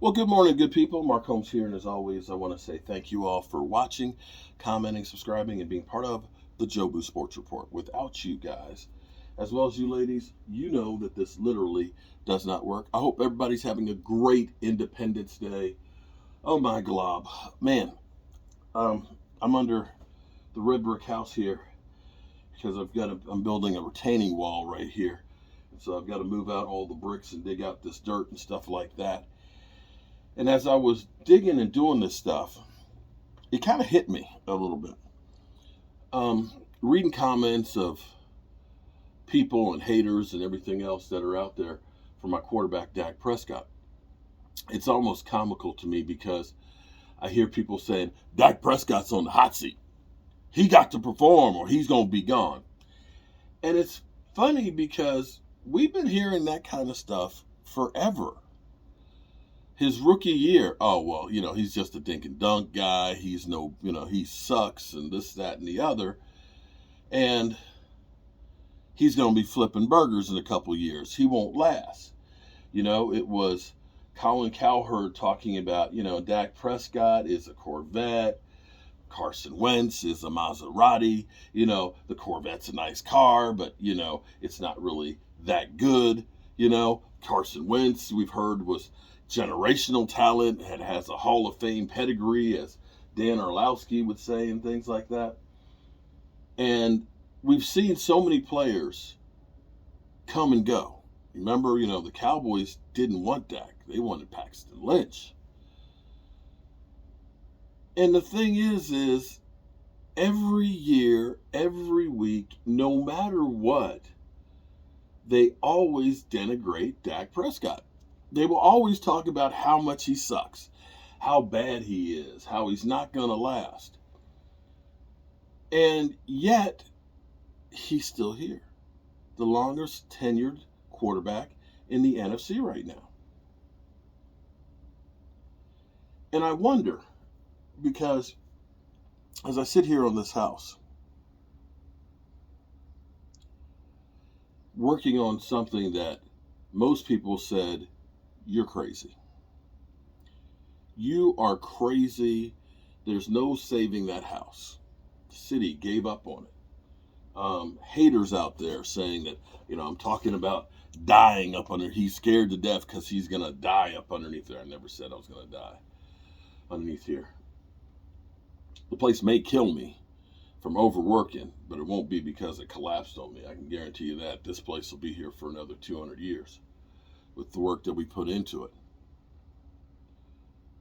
Well, good morning, good people. Mark Holmes here, and as always, I want to say thank you all for watching, commenting, subscribing, and being part of the Jobu Sports Report. Without you guys, as well as you ladies, you know that this literally does not work. I hope everybody's having a great Independence Day. Oh my glob, man! Um, I'm under the red brick house here because I'm building a retaining wall right here, and so I've got to move out all the bricks and dig out this dirt and stuff like that. And as I was digging and doing this stuff, it kind of hit me a little bit. Reading comments of people and haters and everything else that are out there for my quarterback, Dak Prescott, it's almost comical to me because I hear people saying, Dak Prescott's on the hot seat. He got to perform or he's going to be gone. And it's funny because we've been hearing that kind of stuff forever. His rookie year, oh, well, he's just a dink and dunk guy. He's no, he sucks and this, that, and the other. And he's going to be flipping burgers in a couple of years. He won't last. It was Colin Cowherd talking about, Dak Prescott is a Corvette. Carson Wentz is a Maserati. The Corvette's a nice car, but, it's not really that good. Carson Wentz, we've heard, was generational talent and has a Hall of Fame pedigree, as Dan Orlowski would say, and things like that. And we've seen so many players come and go. Remember, the Cowboys didn't want Dak. They wanted Paxton Lynch. And the thing is every year, every week, no matter what, they always denigrate Dak Prescott. They will always talk about how much he sucks, how bad he is, how he's not going to last. And yet, he's still here. The longest tenured quarterback in the NFC right now. And I wonder, because as I sit here on this house, working on something that most people said, you're crazy. You are crazy. There's no saving that house. The city gave up on it. Haters out there saying that, I'm talking about dying up under, he's scared to death because he's going to die up underneath there. I never said I was going to die underneath here. The place may kill me from overworking, but it won't be because it collapsed on me. I can guarantee you that. This place will be here for another 200 years with the work that we put into it.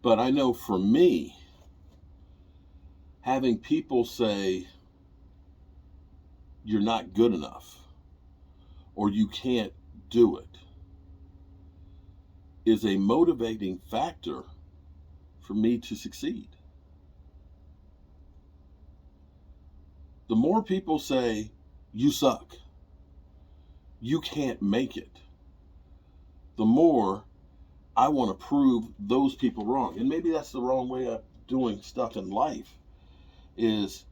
But I know for me, having people say, you're not good enough or you can't do it is a motivating factor for me to succeed. The more people say, you suck, you can't make it, the more I want to prove those people wrong. And maybe that's the wrong way of doing stuff in life, is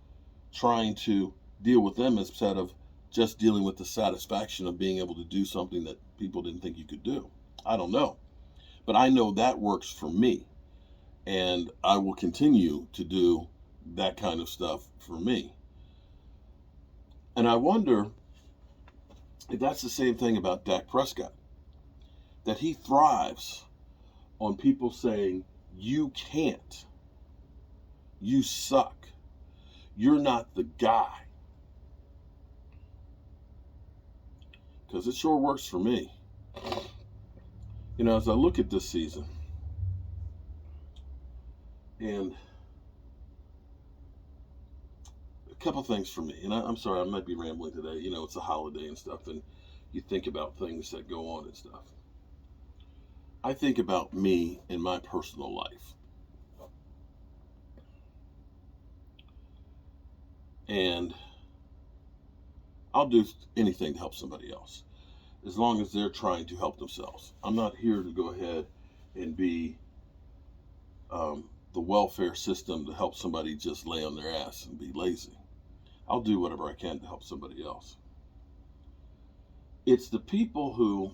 trying to deal with them instead of just dealing with the satisfaction of being able to do something that people didn't think you could do. I don't know. But I know that works for me. And I will continue to do that kind of stuff for me. And I wonder if that's the same thing about Dak Prescott, that he thrives on people saying, you can't, you suck, you're not the guy. Because it sure works for me. As I look at this season, and a couple things for me, and I'm sorry, I might be rambling today. It's a holiday and stuff, and you think about things that go on and stuff. I think about me in my personal life. And I'll do anything to help somebody else, as long as they're trying to help themselves. I'm not here to go ahead and be the welfare system to help somebody just lay on their ass and be lazy. I'll do whatever I can to help somebody else. It's the people who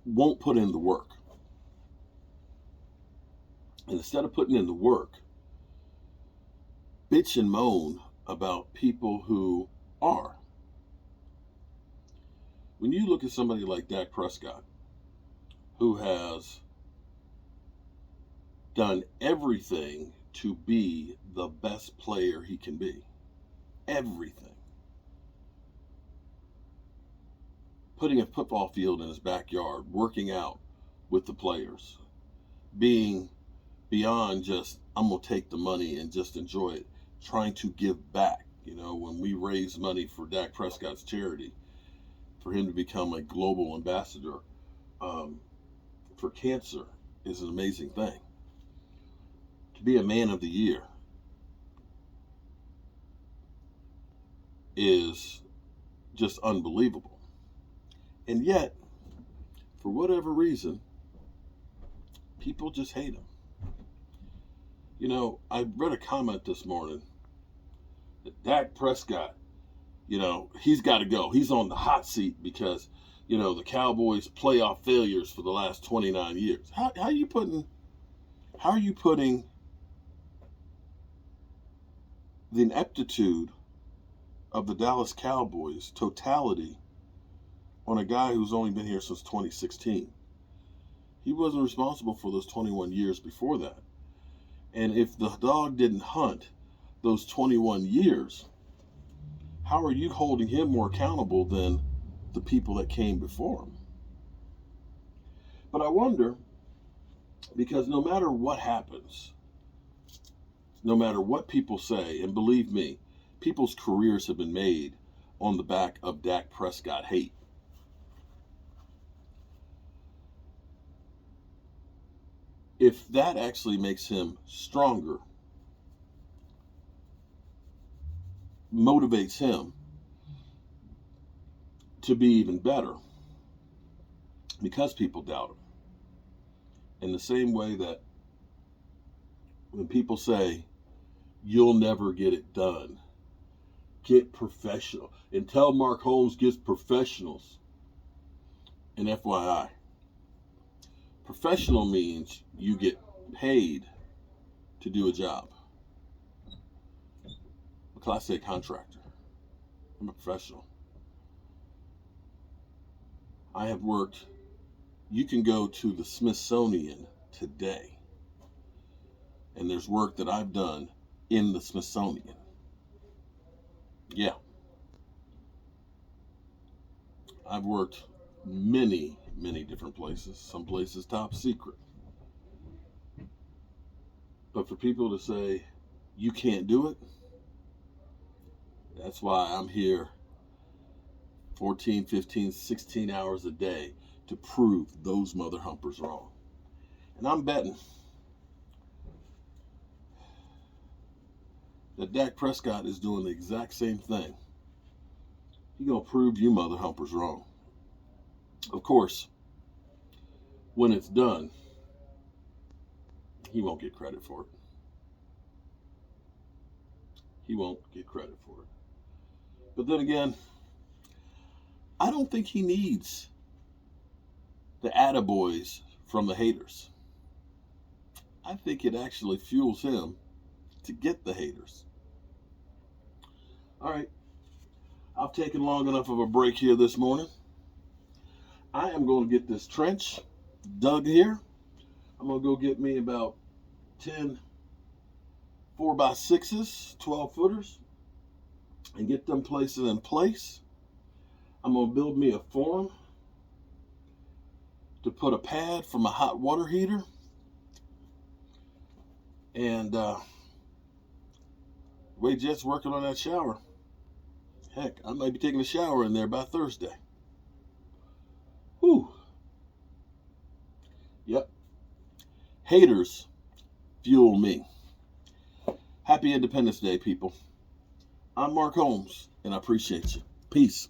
won't put in the work. And instead of putting in the work, bitch and moan about people who are. When you look at somebody like Dak Prescott, who has done everything to be the best player he can be, everything. Putting a football field in his backyard, working out with the players, being beyond just, I'm going to take the money and just enjoy it, trying to give back. You know, when we raise money for Dak Prescott's charity, for him to become a global ambassador for cancer is an amazing thing. To be a man of the year is just unbelievable. And yet, for whatever reason, people just hate him. You know, I read a comment this morning that Dak Prescott, you know, he's got to go. He's on the hot seat because, you know, the Cowboys' playoff failures for the last 29 years. How are you putting the ineptitude of the Dallas Cowboys totality on a guy who's only been here since 2016? He wasn't responsible for those 21 years before that. And if the dog didn't hunt those 21 years, how are you holding him more accountable than the people that came before him? But I wonder, because no matter what happens, no matter what people say, and believe me, people's careers have been made on the back of Dak Prescott hate. If that actually makes him stronger, motivates him to be even better, because people doubt him. In the same way that when people say, you'll never get it done, get professional. Until Mark Holmes gets professionals. And FYI, professional means you get paid to do a job. I'm a Class A contractor. I'm a professional. I have worked, you can go to the Smithsonian today, and there's work that I've done in the Smithsonian. Yeah. I've worked many different places, some places top secret. But for people to say, you can't do it, that's why I'm here 14, 15, 16 hours a day to prove those mother humpers wrong. And I'm betting that Dak Prescott is doing the exact same thing. He's going to prove you mother humpers wrong. Of course, when it's done, he won't get credit for it. He won't get credit for it. But then again, I don't think he needs the attaboys from the haters. I think it actually fuels him to get the haters. All right. I've taken long enough of a break here this morning. I am going to get this trench dug here. I'm going to go get me about 10 4x6s, 12 footers, and get them places in place. I'm going to build me a form to put a pad for my hot water heater. And way Jet's working on that shower. Heck, I might be taking a shower in there by Thursday. Whew. Yep. Haters fuel me. Happy Independence Day, people. I'm Mark Holmes, and I appreciate you. Peace.